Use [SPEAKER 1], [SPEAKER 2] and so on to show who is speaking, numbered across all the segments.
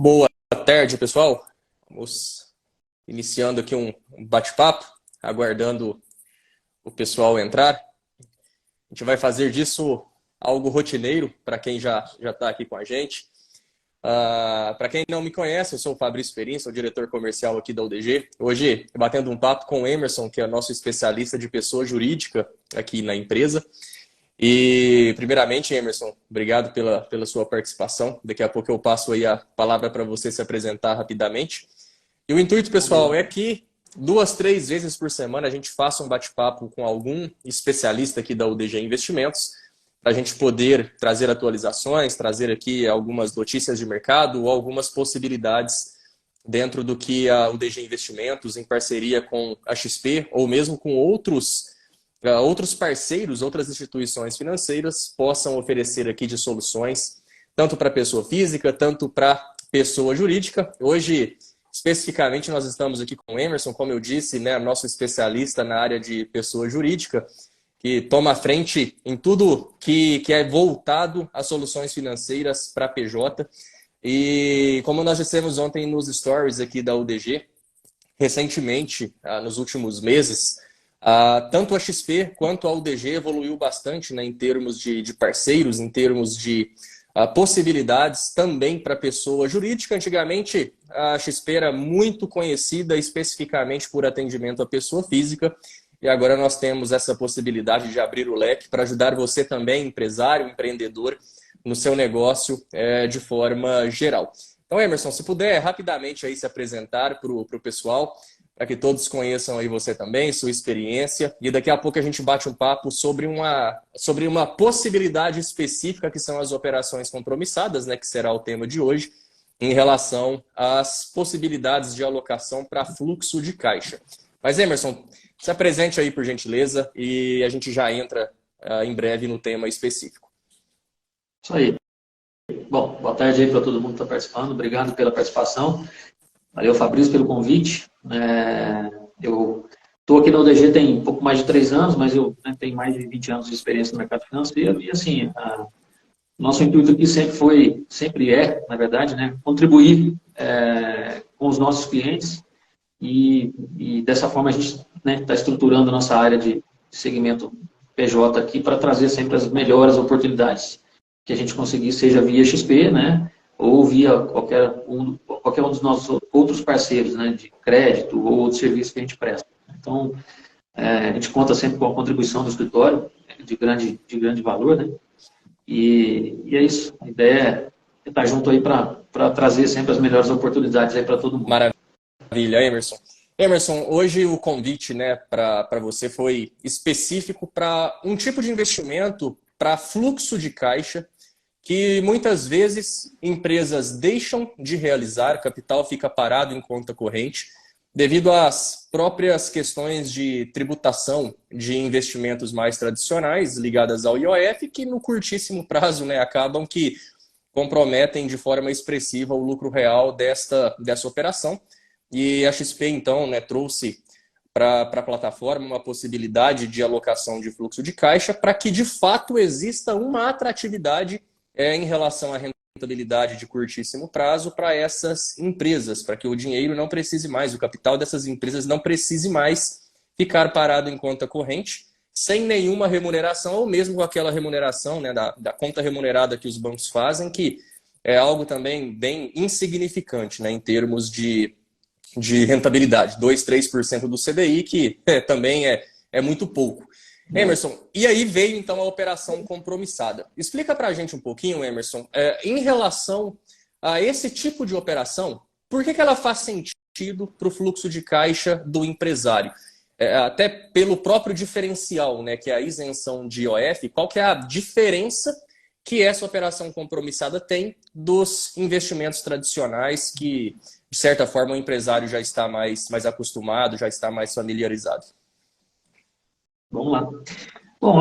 [SPEAKER 1] Boa tarde, pessoal. Vamos iniciando aqui um bate-papo, aguardando o pessoal entrar. A gente vai fazer disso algo rotineiro para quem já está aqui com a gente. Para quem não me conhece, eu sou o Fabrício Perin, sou diretor comercial aqui da UDG. Hoje, batendo um papo com o Emerson, que é nosso especialista de pessoa jurídica aqui na empresa. E, primeiramente, Emerson, obrigado pela sua participação. Daqui a pouco eu passo aí a palavra para você se apresentar rapidamente. E o intuito, pessoal, é que 2, 3 vezes por semana a gente faça um bate-papo com algum especialista aqui da UDG Investimentos, para a gente poder trazer atualizações, trazer aqui algumas notícias de mercado ou algumas possibilidades dentro do que a UDG Investimentos, em parceria com a XP ou mesmo com outros parceiros, outras instituições financeiras possam oferecer aqui de soluções, tanto para pessoa física, tanto para pessoa jurídica. Hoje, especificamente, nós estamos aqui com o Emerson, como eu disse, né, nosso especialista na área de pessoa jurídica, que toma a frente em tudo que é voltado a soluções financeiras para PJ. E como nós dissemos ontem nos stories aqui da UDG, recentemente, nos últimos meses, tanto a XP quanto a UDG evoluiu bastante, né, em termos de parceiros, em termos de possibilidades também para pessoa jurídica. Antigamente, a XP era muito conhecida especificamente por atendimento à pessoa física, e agora nós temos essa possibilidade de abrir o leque para ajudar você também, empresário, empreendedor, no seu negócio de forma geral. Então, Emerson, se puder rapidamente aí se apresentar para o pessoal, para que todos conheçam aí você também, sua experiência, e daqui a pouco a gente bate um papo sobre uma possibilidade específica, que são as operações compromissadas, né, que será o tema de hoje, em relação às possibilidades de alocação para fluxo de caixa. Mas, Emerson, se apresente aí, por gentileza, e a gente já entra em breve no tema específico.
[SPEAKER 2] Isso aí. Bom, boa tarde aí para todo mundo que está participando. Obrigado pela participação. Valeu, Fabrício, pelo convite. Eu estou aqui na UDG tem um pouco mais de 3 anos, mas eu tenho mais de 20 anos de experiência no mercado financeiro. E, assim, nosso intuito aqui sempre é, na verdade, né, contribuir com os nossos clientes. E dessa forma a gente está estruturando a nossa área de segmento PJ aqui para trazer sempre as melhores oportunidades que a gente conseguir, seja via XP, né, ou via qualquer um dos nossos outros parceiros, né, de crédito ou outros serviços que a gente presta. Então, a gente conta sempre com a contribuição do escritório, de grande valor, né, e é isso. A ideia é estar junto aí para trazer sempre as melhores oportunidades aí para todo mundo.
[SPEAKER 1] Maravilha, Emerson. Emerson, hoje o convite, né, para você foi específico para um tipo de investimento para fluxo de caixa que muitas vezes empresas deixam de realizar, capital fica parado em conta corrente, devido às próprias questões de tributação de investimentos mais tradicionais ligadas ao IOF, que no curtíssimo prazo, né, acabam que comprometem de forma expressiva o lucro real dessa operação. E a XP, então, né, trouxe para a plataforma uma possibilidade de alocação de fluxo de caixa para que, de fato, exista uma atratividade em relação à rentabilidade de curtíssimo prazo para essas empresas, para que o dinheiro não precise mais, o capital dessas empresas não precise mais ficar parado em conta corrente, sem nenhuma remuneração, ou mesmo com aquela remuneração, né, da conta remunerada que os bancos fazem, que é algo também bem insignificante, né, em termos de rentabilidade, 2, 3% do CDI, que também é muito pouco. Emerson, e aí veio então a operação compromissada. Explica para a gente um pouquinho, Emerson, em relação a esse tipo de operação, por que ela faz sentido para o fluxo de caixa do empresário? Até pelo próprio diferencial, né, que é a isenção de IOF, qual que é a diferença que essa operação compromissada tem dos investimentos tradicionais que, de certa forma, o empresário já está mais acostumado, já está mais familiarizado?
[SPEAKER 2] Vamos lá. Bom,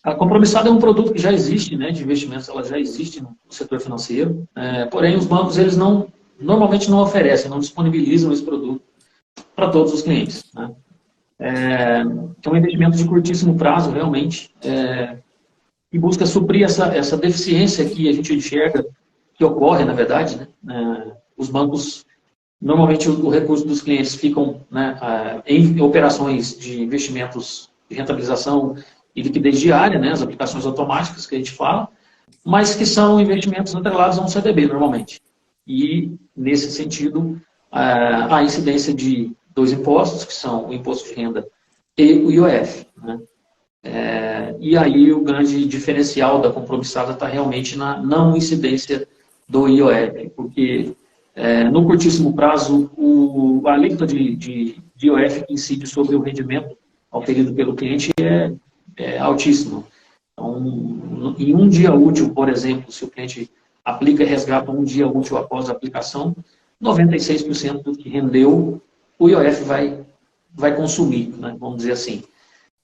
[SPEAKER 2] a compromissada é um produto que já existe, né, de investimentos, ela já existe no setor financeiro, porém os bancos eles normalmente não oferecem, não disponibilizam esse produto para todos os clientes, né? É um investimento de curtíssimo prazo, realmente, e busca suprir essa deficiência que a gente enxerga que ocorre, na verdade, né? Os bancos, normalmente o recurso dos clientes ficam, né, em operações de investimentos de rentabilização e liquidez diária, né, as aplicações automáticas que a gente fala, mas que são investimentos atrelados a um CDB, normalmente. E, nesse sentido, a incidência de dois impostos, que são o imposto de renda e o IOF. Né? E aí o grande diferencial da compromissada está realmente na não incidência do IOF, porque no curtíssimo prazo a alíquota de IOF que incide sobre o rendimento auferido pelo cliente é altíssima. Então, em um dia útil, por exemplo, se o cliente aplica e resgata um dia útil após a aplicação, 96% do que rendeu, o IOF vai consumir, né, vamos dizer assim.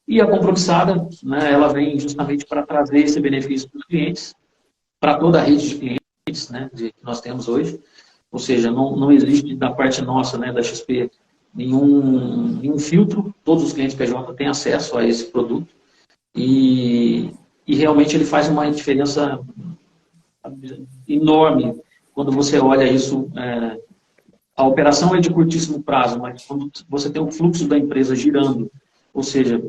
[SPEAKER 2] E a compromissada, né, ela vem justamente para trazer esse benefício para os clientes, para toda a rede de clientes, né, que nós temos hoje. Ou seja, não existe da parte nossa, né, da XP, nenhum filtro. Todos os clientes PJ têm acesso a esse produto. E realmente ele faz uma diferença enorme quando você olha isso. A operação é de curtíssimo prazo, mas quando você tem o fluxo da empresa girando, ou seja,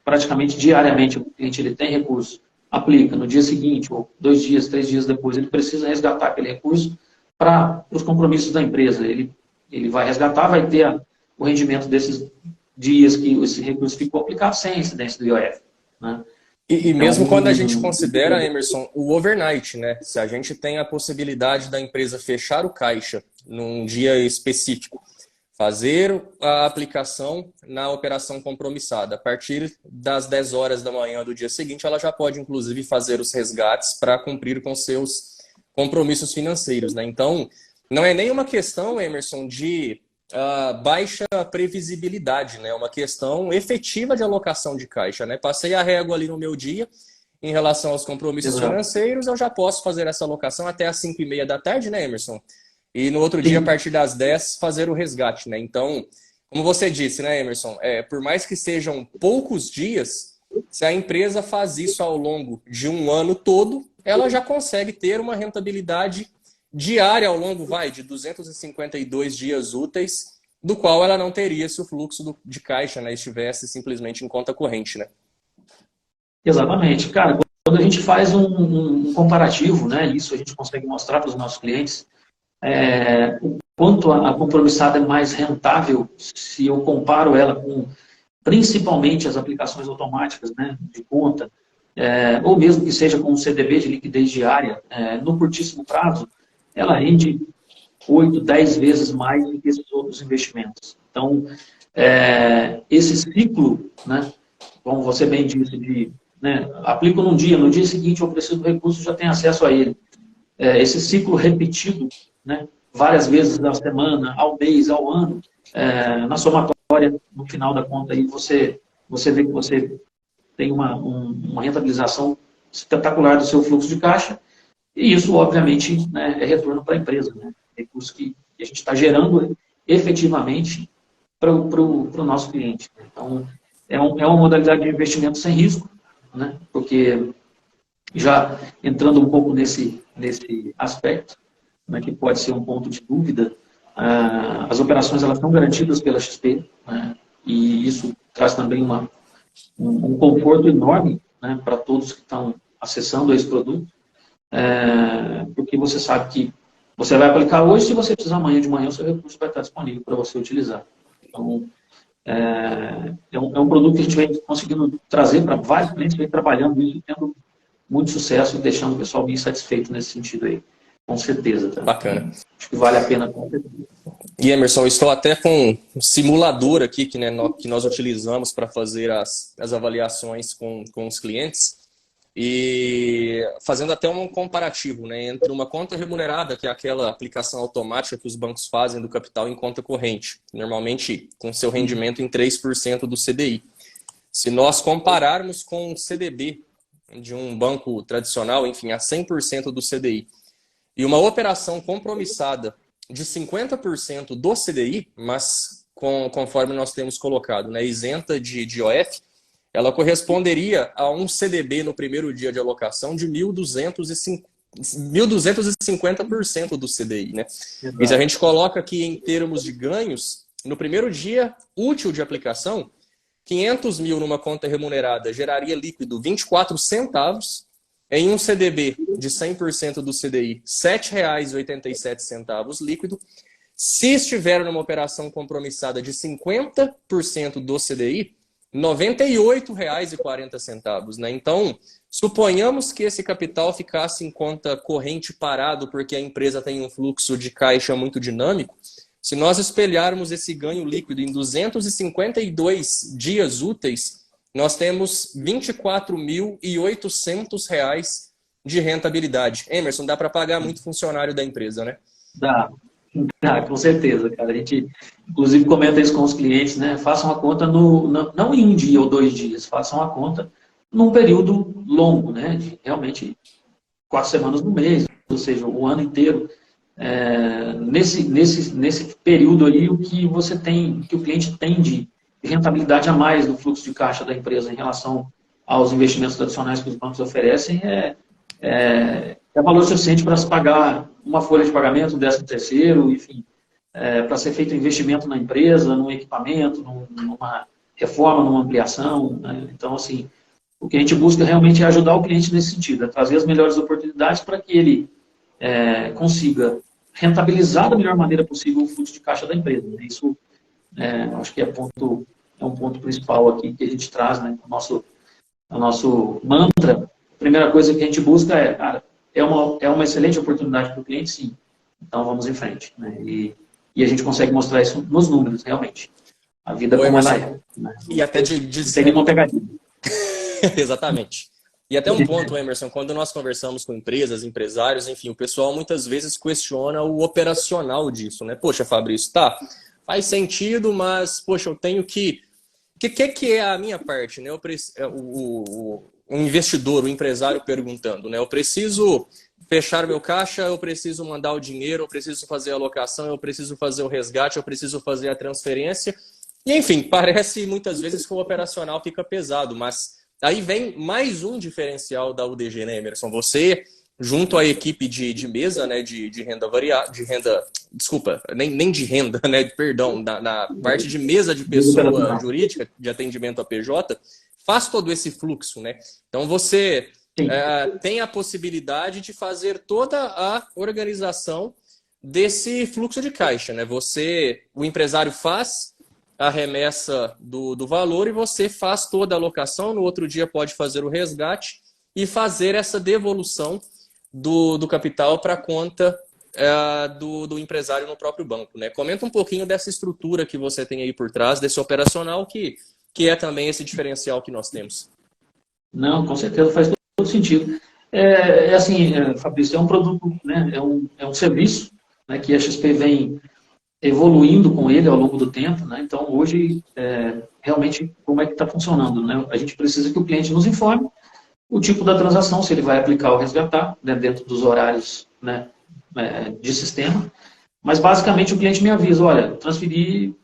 [SPEAKER 2] praticamente diariamente o cliente ele tem recurso, aplica no dia seguinte, ou 2 dias, 3 dias depois, ele precisa resgatar aquele recurso para os compromissos da empresa. Ele vai resgatar, vai ter o rendimento desses dias que esse recurso ficou aplicado sem incidência do IOF. Né?
[SPEAKER 1] E mesmo quando a gente considera, Emerson, o overnight, né? Se a gente tem a possibilidade da empresa fechar o caixa num dia específico, fazer a aplicação na operação compromissada, a partir das 10 horas da manhã do dia seguinte, ela já pode, inclusive, fazer os resgates para cumprir com seus compromissos financeiros, né? Então, não é nem uma questão, Emerson, de baixa previsibilidade, né? É uma questão efetiva de alocação de caixa, né? Passei a régua ali no meu dia em relação aos compromissos financeiros, eu já posso fazer essa alocação até às 5h30 da tarde, né, Emerson? E no outro dia, a partir das 10, fazer o resgate, né? Então, como você disse, né, Emerson? Por mais que sejam poucos dias, se a empresa faz isso ao longo de um ano todo, ela já consegue ter uma rentabilidade diária ao longo, de 252 dias úteis, do qual ela não teria se o fluxo de caixa, né, estivesse simplesmente em conta corrente, né?
[SPEAKER 2] Exatamente. Cara, quando a gente faz um comparativo, né, isso a gente consegue mostrar para os nossos clientes, o quanto a compromissada é mais rentável se eu comparo ela com principalmente as aplicações automáticas, né, de conta, ou mesmo que seja com um CDB de liquidez diária, no curtíssimo prazo, ela rende 8, 10 vezes mais do que esses outros investimentos. Então, esse ciclo, né, como você bem disse, aplico num dia, no dia seguinte eu preciso do recurso, já tenho acesso a ele. Esse ciclo repetido, né, várias vezes na semana, ao mês, ao ano, na somatória, no final da conta, aí você vê que você tem uma rentabilização espetacular do seu fluxo de caixa, e isso, obviamente, né, é retorno para a empresa, né? Recurso que a gente está gerando efetivamente para o nosso cliente. Então, é uma modalidade de investimento sem risco, né? Porque já entrando um pouco nesse aspecto, né, que pode ser um ponto de dúvida, as operações elas estão garantidas pela XP, né, e isso traz também um conforto enorme, né, para todos que estão acessando esse produto, porque você sabe que você vai aplicar hoje, se você precisar amanhã de manhã, o seu recurso vai estar disponível para você utilizar. Então, é um produto que a gente vem conseguindo trazer para vários clientes, vem trabalhando isso, tendo muito sucesso e deixando o pessoal bem satisfeito nesse sentido aí, com certeza. Tá?
[SPEAKER 1] Bacana.
[SPEAKER 2] Acho que vale a pena com certeza.
[SPEAKER 1] E Emerson, eu estou até com um simulador aqui que nós utilizamos para fazer as avaliações com os clientes. E fazendo até um comparativo, né, entre uma conta remunerada, que é aquela aplicação automática que os bancos fazem do capital em conta corrente, normalmente com seu rendimento em 3% do CDI. Se nós compararmos com um CDB de um banco tradicional, enfim, a 100% do CDI, e uma operação compromissada de 50% do CDI, mas conforme nós temos colocado, né, isenta de IOF, ela corresponderia a um CDB no primeiro dia de alocação de R$ 1.250% do CDI, né?
[SPEAKER 2] Exato.
[SPEAKER 1] E se a gente coloca aqui em termos de ganhos, no primeiro dia útil de aplicação, 500 mil numa conta remunerada geraria líquido 24 centavos, em um CDB de 100% do CDI, R$ 7,87 líquido. Se estiver numa operação compromissada de 50% do CDI, R$ 98,40, né? Então, suponhamos que esse capital ficasse em conta corrente parado porque a empresa tem um fluxo de caixa muito dinâmico. Se nós espelharmos esse ganho líquido em 252 dias úteis, nós temos R$ 24.800 de rentabilidade. Emerson, dá para pagar muito funcionário da empresa, né?
[SPEAKER 2] Dá, com certeza, cara. A gente, inclusive, comenta isso com os clientes, né? Façam a conta não em um dia ou 2 dias, façam a conta num período longo, né? De realmente 4 semanas no mês, ou seja, o ano inteiro. Nesse período aí, o que você tem, que o cliente tem de rentabilidade a mais do fluxo de caixa da empresa em relação aos investimentos tradicionais que os bancos oferecem é valor suficiente para se pagar uma folha de pagamento, um 13º, enfim, para ser feito um investimento na empresa, num equipamento, numa reforma, numa ampliação, né? Então, assim, o que a gente busca realmente é ajudar o cliente nesse sentido, é trazer as melhores oportunidades para que ele consiga rentabilizar da melhor maneira possível o fluxo de caixa da empresa, né? Isso, acho que é um ponto principal aqui que a gente traz, né? O nosso mantra. A primeira coisa que a gente busca cara, é uma excelente oportunidade para o cliente, sim. Então, vamos em frente, né? E a gente consegue mostrar isso nos números, realmente. A vida como ela é. Né?
[SPEAKER 1] E até
[SPEAKER 2] Não tem nenhuma pegadinha.
[SPEAKER 1] Exatamente. E até um ponto, Emerson, quando nós conversamos com empresas, empresários, enfim, o pessoal muitas vezes questiona o operacional disso, né? Poxa, Fabrício, tá, faz sentido, mas, poxa, eu tenho que... O que é a minha parte, né? O investidor, o empresário perguntando, né? Eu preciso fechar meu caixa, eu preciso mandar o dinheiro, eu preciso fazer a alocação, eu preciso fazer o resgate, eu preciso fazer a transferência. E, enfim, parece muitas vezes que o operacional fica pesado, mas aí vem mais um diferencial da UDG, né, Emerson? Você, junto à equipe de mesa, né, de renda variável, desculpa, nem de renda, né, perdão, na parte de mesa de pessoa jurídica, de atendimento a PJ, faz todo esse fluxo, né? Então você tem a possibilidade de fazer toda a organização desse fluxo de caixa, né? O empresário faz a remessa do valor e você faz toda a alocação, no outro dia pode fazer o resgate e fazer essa devolução do capital para a conta do empresário no próprio banco, né? Comenta um pouquinho dessa estrutura que você tem aí por trás, desse operacional que é também esse diferencial que nós temos.
[SPEAKER 2] Não, com certeza, faz todo sentido. Assim, Fabrício, é um produto, né? É um serviço, né, que a XP vem evoluindo com ele ao longo do tempo, né? Então, hoje, realmente, como é que está funcionando, né? A gente precisa que o cliente nos informe o tipo da transação, se ele vai aplicar ou resgatar, né, dentro dos horários, né, de sistema. Mas, basicamente, o cliente me avisa, olha, transferi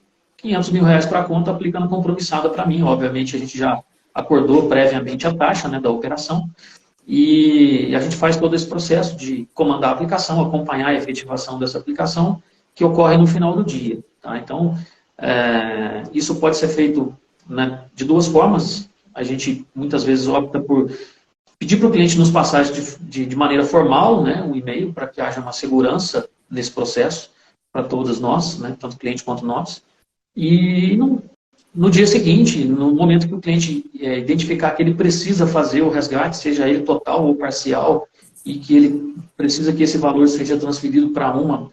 [SPEAKER 2] R$500 mil para a conta, aplicando compromissada para mim. Obviamente, a gente já acordou previamente a taxa, né, da operação, e a gente faz todo esse processo de comandar a aplicação, acompanhar a efetivação dessa aplicação, que ocorre no final do dia. Tá? Então, isso pode ser feito, né, de 2 formas. A gente, muitas vezes, opta por pedir para o cliente nos passar de maneira formal, né, um e-mail, para que haja uma segurança nesse processo para todos nós, né, tanto o cliente quanto nós. E no dia seguinte, no momento que o cliente identificar que ele precisa fazer o resgate, seja ele total ou parcial, e que ele precisa que esse valor seja transferido para uma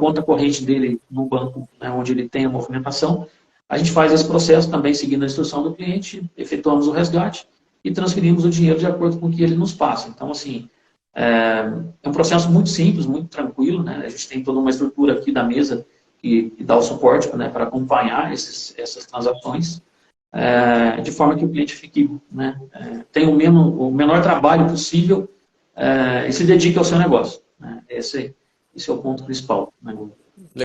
[SPEAKER 2] conta corrente dele no banco, né, onde ele tem a movimentação, a gente faz esse processo também seguindo a instrução do cliente, efetuamos o resgate e transferimos o dinheiro de acordo com o que ele nos passa. Então, assim, é um processo muito simples, muito tranquilo, né? A gente tem toda uma estrutura aqui da mesa que dá o suporte, né, para acompanhar essas transações, de forma que o cliente fique, né, tenha o menor trabalho possível e se dedique ao seu negócio. Né? Esse é o ponto principal. Né?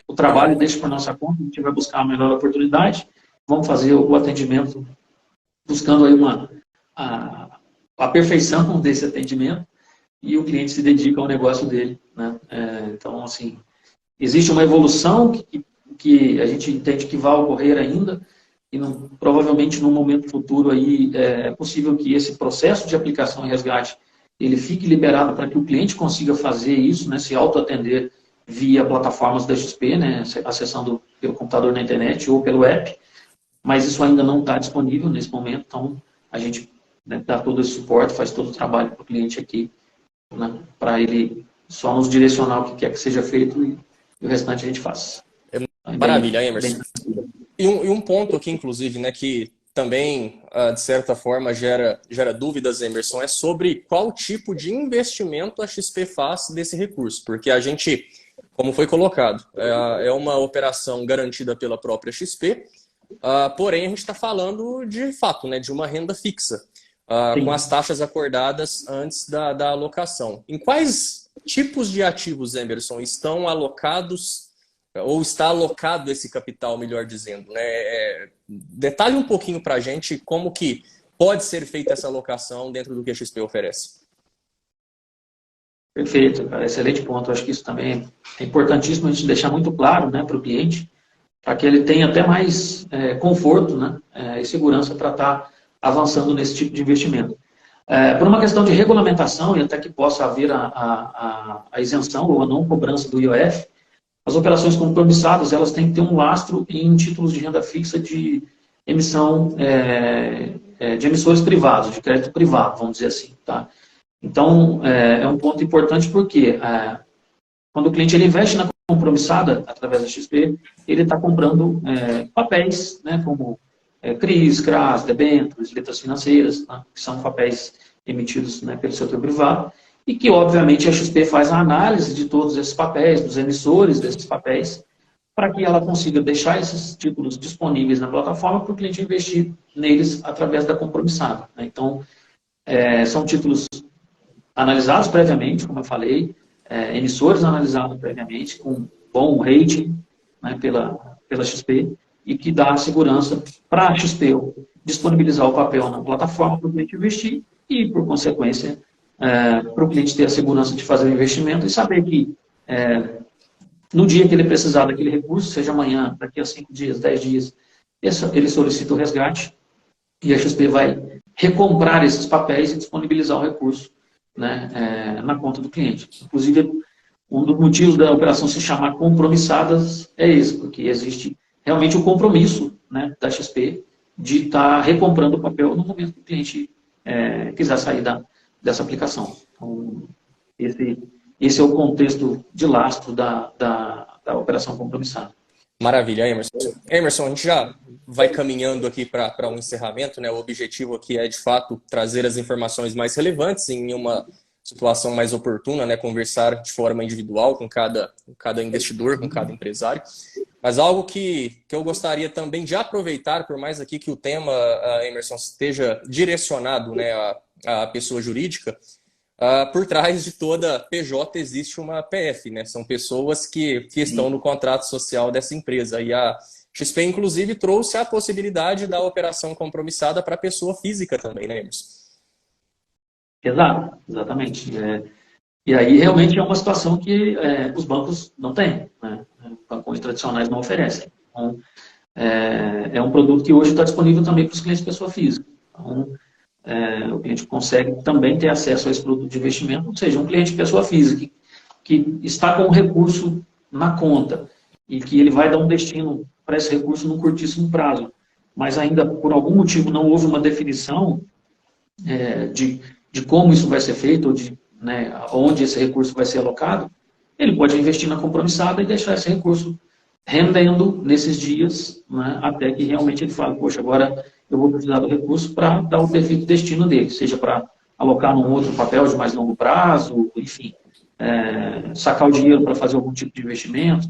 [SPEAKER 2] O trabalho deixa para nossa conta, a gente vai buscar a melhor oportunidade, vamos fazer o atendimento buscando aí a perfeição desse atendimento, e o cliente se dedica ao negócio dele, né? Então, assim, existe uma evolução que a gente entende que vai ocorrer ainda, e provavelmente num momento futuro aí é possível que esse processo de aplicação e resgate ele fique liberado para que o cliente consiga fazer isso, né, se autoatender via plataformas da XP, né, acessando pelo computador na internet ou pelo app, mas isso ainda não está disponível nesse momento, então a gente, né, dá todo esse suporte, faz todo o trabalho para o cliente aqui, né, para ele só nos direcionar o que quer que seja feito e o restante a gente faz.
[SPEAKER 1] Maravilha, Emerson. E um ponto aqui, inclusive, né, que também, de certa forma, gera dúvidas, Emerson, é sobre qual tipo de investimento a XP faz desse recurso. Porque a gente, como foi colocado, é uma operação garantida pela própria XP, porém a gente está falando de fato, né, de uma renda fixa, com as taxas acordadas antes da alocação. Em quais tipos de ativos, Emerson, estão alocados ou está alocado esse capital, melhor dizendo, né? Detalhe um pouquinho para a gente como que pode ser feita essa alocação dentro do que a XP oferece.
[SPEAKER 2] Perfeito, cara, excelente ponto. Eu acho que isso também é importantíssimo a gente deixar muito claro, né, para o cliente, para que ele tenha até mais conforto, né, e segurança para estar avançando nesse tipo de investimento. Por uma questão de regulamentação, e até que possa haver a isenção ou a não cobrança do IOF, as operações compromissadas, elas têm que ter um lastro em títulos de renda fixa de emissão de emissores privados, de crédito privado, vamos dizer assim. Tá? Então, é um ponto importante porque quando o cliente ele investe na compromissada, através da XP, ele está comprando papéis, né, como CRIs, CRAs, debêntures, letras financeiras, tá? Que são papéis emitidos, né, pelo setor privado, e que, obviamente, a XP faz a análise de todos esses papéis, dos emissores desses papéis, para que ela consiga deixar esses títulos disponíveis na plataforma para o cliente investir neles através da compromissada. Né? Então, são títulos analisados previamente, como eu falei, emissores analisados previamente, com bom rating, né, pela XP, e que dá segurança para a XP disponibilizar o papel na plataforma para o cliente investir e, por consequência, para o cliente ter a segurança de fazer o investimento e saber que no dia que ele precisar daquele recurso, seja amanhã, daqui a 5 dias, 10 dias, ele solicita o resgate e a XP vai recomprar esses papéis e disponibilizar o recurso, né, na conta do cliente. Inclusive, um dos motivos da operação se chamar compromissadas é esse, porque existe realmente o compromisso, né, da XP de estar recomprando o papel no momento que o cliente quiser sair dessa aplicação. Então, esse é o contexto de lastro da operação compromissada.
[SPEAKER 1] Maravilha, Emerson. Emerson, a gente já vai caminhando aqui para um encerramento, né? O objetivo aqui é, de fato, trazer as informações mais relevantes em uma situação mais oportuna, né? Conversar de forma individual com cada investidor, com cada empresário. Mas algo que eu gostaria também de aproveitar, por mais aqui que o tema, Emerson, esteja direcionado, né, à pessoa jurídica, por trás de toda PJ existe uma PF, né? São pessoas que estão no contrato social dessa empresa. E a XP, inclusive, trouxe a possibilidade da operação compromissada para a pessoa física também, né, Emerson?
[SPEAKER 2] Exato, exatamente. E aí, realmente, é uma situação que os bancos não têm, né? Bancos tradicionais não oferecem. Então, é um produto que hoje está disponível também para os clientes pessoa física. Então, o cliente consegue também ter acesso a esse produto de investimento, ou seja, um cliente pessoa física que está com um recurso na conta e que ele vai dar um destino para esse recurso num curtíssimo prazo, mas ainda por algum motivo não houve uma definição de como isso vai ser feito, ou de, né, onde esse recurso vai ser alocado, ele pode investir na compromissada e deixar esse recurso rendendo nesses dias, né, até que realmente ele fale, poxa, agora eu vou precisar do recurso para dar o devido destino dele, seja para alocar num outro papel de mais longo prazo, enfim, sacar o dinheiro para fazer algum tipo de investimento.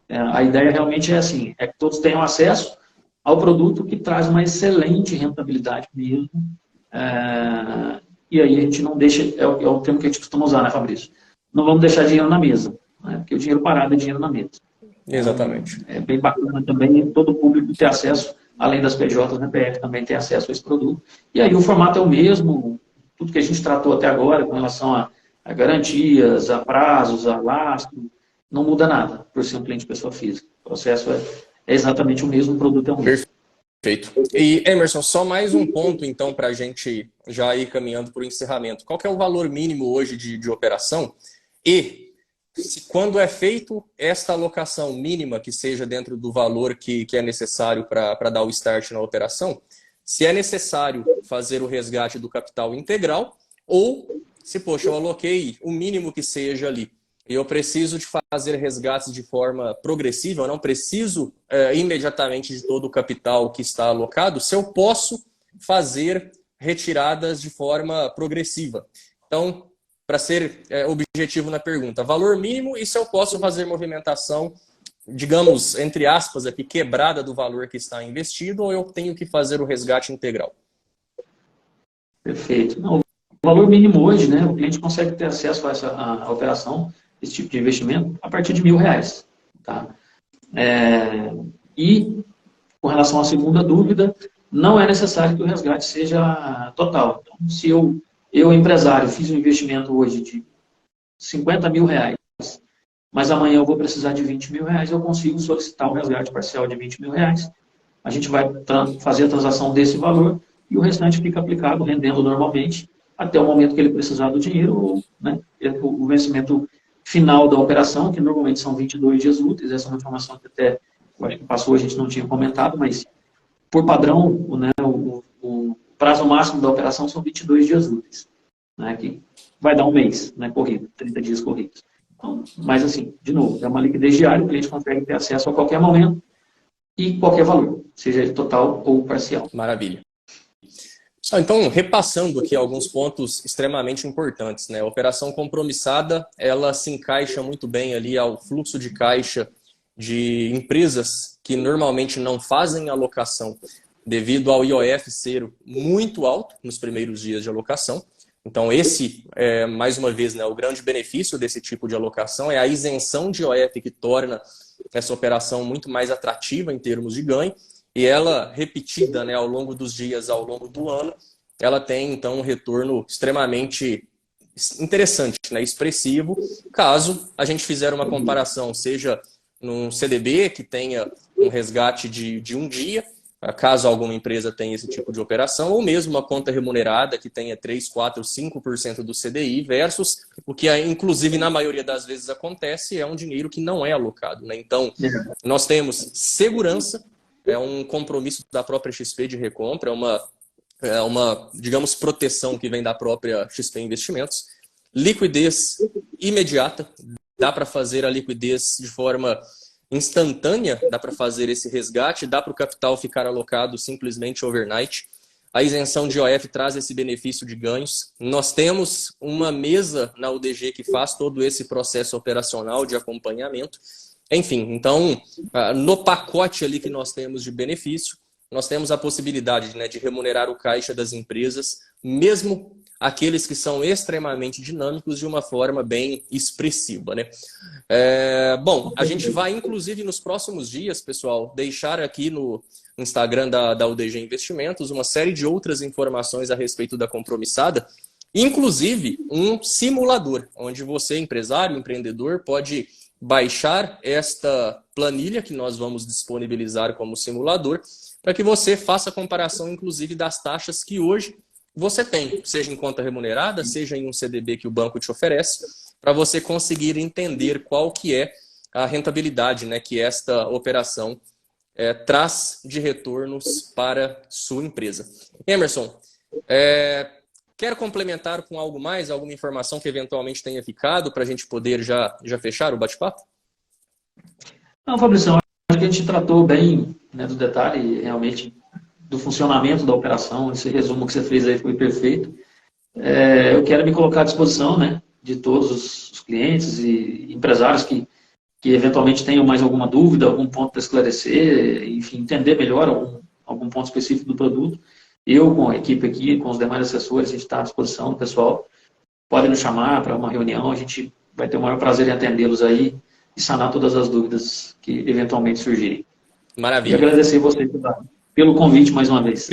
[SPEAKER 2] A ideia realmente é assim, é que todos tenham acesso ao produto que traz uma excelente rentabilidade mesmo, e aí a gente não deixa, é o termo que a gente costuma usar, né, Fabrício? Não vamos deixar dinheiro na mesa, né, porque o dinheiro parado é dinheiro na mesa.
[SPEAKER 1] Exatamente.
[SPEAKER 2] Então, é bem bacana também todo o público ter acesso, além das PJs, né, PF também ter acesso a esse produto. E aí o formato é o mesmo, tudo que a gente tratou até agora com relação a a garantias, a prazos, a lastro, não muda nada por ser um cliente pessoa física. O processo é exatamente o mesmo, o produto é o mesmo.
[SPEAKER 1] Perfeito. E, Emerson, só mais um ponto, então, para a gente já ir caminhando para o encerramento. Qual que é o valor mínimo hoje de operação? E quando é feito esta alocação mínima, que seja dentro do valor que é necessário para dar o start na operação, se é necessário fazer o resgate do capital integral ou se, poxa, eu aloquei o mínimo que seja ali e eu preciso de fazer resgates de forma progressiva, eu não preciso imediatamente de todo o capital que está alocado, se eu posso fazer retiradas de forma progressiva. Então, para ser objetivo na pergunta, valor mínimo e se eu posso fazer movimentação, digamos, entre aspas, aqui, quebrada do valor que está investido, ou eu tenho que fazer o resgate integral?
[SPEAKER 2] Perfeito. Não, o valor mínimo hoje, né, o cliente consegue ter acesso a essa operação, esse tipo de investimento, a partir de R$ 1.000. Tá? E, com relação à segunda dúvida, não é necessário que o resgate seja total. Então, se eu empresário, fiz um investimento hoje de R$ 50.000, mas amanhã eu vou precisar de R$ 20.000, eu consigo solicitar um resgate parcial de R$ 20.000. A gente vai fazer a transação desse valor e o restante fica aplicado, rendendo normalmente, até o momento que ele precisar do dinheiro, ou, né, o vencimento final da operação, que normalmente são 22 dias úteis. Essa é uma informação que até, eu acho que passou, a gente não tinha comentado, mas por padrão, né, o prazo máximo da operação são 22 dias úteis, né, que vai dar um mês, né, corrido, 30 dias corridos. Então, mas assim, de novo, é uma liquidez diária, o cliente consegue ter acesso a qualquer momento e qualquer valor, seja ele total ou parcial.
[SPEAKER 1] Maravilha. Então, repassando aqui alguns pontos extremamente importantes, né? A operação compromissada, ela se encaixa muito bem ali ao fluxo de caixa de empresas que normalmente não fazem alocação devido ao IOF ser muito alto nos primeiros dias de alocação. Então, esse é, mais uma vez, né, o grande benefício desse tipo de alocação é a isenção de IOF que torna essa operação muito mais atrativa em termos de ganho. E ela, repetida, né, ao longo dos dias, ao longo do ano, ela tem, então, um retorno extremamente interessante, né, expressivo, caso a gente fizer uma comparação, seja num CDB que tenha um resgate de um dia, caso alguma empresa tenha esse tipo de operação, ou mesmo uma conta remunerada que tenha 3, 4, 5% do CDI versus o que, inclusive, na maioria das vezes acontece, é um dinheiro que não é alocado, né? Então, nós temos segurança, é um compromisso da própria XP de recompra, é uma, digamos, proteção que vem da própria XP Investimentos. Liquidez imediata, dá para fazer a liquidez de forma instantânea, dá para fazer esse resgate, dá para o capital ficar alocado simplesmente overnight. A isenção de IOF traz esse benefício de ganhos. Nós temos uma mesa na UDG que faz todo esse processo operacional de acompanhamento. Enfim, então, no pacote ali que nós temos de benefício, nós temos a possibilidade, né, de remunerar o caixa das empresas, mesmo aqueles que são extremamente dinâmicos, de uma forma bem expressiva, né? Bom, a gente vai, inclusive, nos próximos dias, pessoal, deixar aqui no Instagram da UDG Investimentos uma série de outras informações a respeito da compromissada, inclusive um simulador, onde você, empresário, empreendedor, pode baixar esta planilha que nós vamos disponibilizar como simulador, para que você faça a comparação, inclusive, das taxas que hoje você tem, seja em conta remunerada, seja em um CDB que o banco te oferece, para você conseguir entender qual que é a rentabilidade, né, que esta operação traz de retornos para sua empresa. Emerson, quer complementar com algo mais, alguma informação que eventualmente tenha ficado para a gente poder já fechar o bate-papo?
[SPEAKER 2] Não, Fabrício, acho que a gente tratou bem, né, do detalhe, realmente, do funcionamento da operação. Esse resumo que você fez aí foi perfeito. Eu quero me colocar à disposição, né, de todos os clientes e empresários que eventualmente tenham mais alguma dúvida, algum ponto para esclarecer, enfim, entender melhor algum ponto específico do produto. Eu, com a equipe aqui, com os demais assessores, a gente está à disposição do pessoal. Podem nos chamar para uma reunião, a gente vai ter o maior prazer em atendê-los aí e sanar todas as dúvidas que eventualmente surgirem.
[SPEAKER 1] Maravilha.
[SPEAKER 2] E agradecer você pelo convite mais uma vez.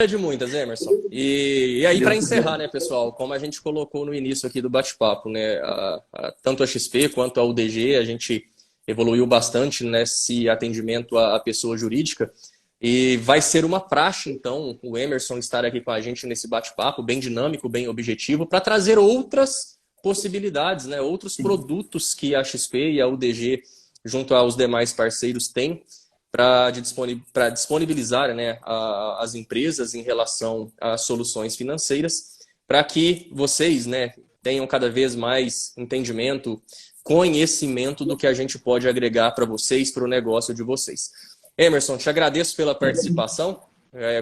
[SPEAKER 1] de muitas, Emerson. E aí, para encerrar, né, pessoal, como a gente colocou no início aqui do bate-papo, né, tanto a XP quanto a UDG, a gente evoluiu bastante nesse atendimento à pessoa jurídica. E vai ser uma praxe, então, o Emerson estar aqui com a gente nesse bate-papo, bem dinâmico, bem objetivo, para trazer outras possibilidades, né, outros produtos que a XP e a UDG, junto aos demais parceiros, têm para disponibilizar, né, as empresas em relação a soluções financeiras, para que vocês, né, tenham cada vez mais entendimento, conhecimento do que a gente pode agregar para vocês, para o negócio de vocês. Emerson, te agradeço pela participação.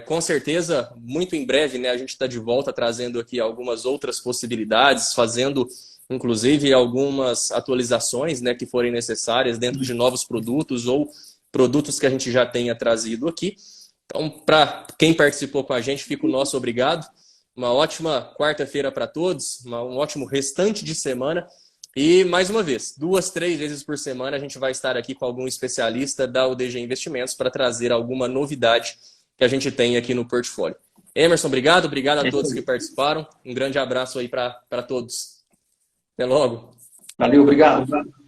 [SPEAKER 1] Com certeza, muito em breve, né, a gente está de volta trazendo aqui algumas outras possibilidades, fazendo inclusive algumas atualizações, né, que forem necessárias dentro de novos produtos ou produtos que a gente já tenha trazido aqui. Então, para quem participou com a gente, fica o nosso obrigado. Uma ótima quarta-feira para todos, um ótimo restante de semana. E, mais uma vez, 2, 3 vezes por semana a gente vai estar aqui com algum especialista da UDG Investimentos para trazer alguma novidade que a gente tem aqui no portfólio. Emerson, obrigado. Obrigado a todos que participaram. Um grande abraço aí para todos. Até logo.
[SPEAKER 2] Valeu, obrigado.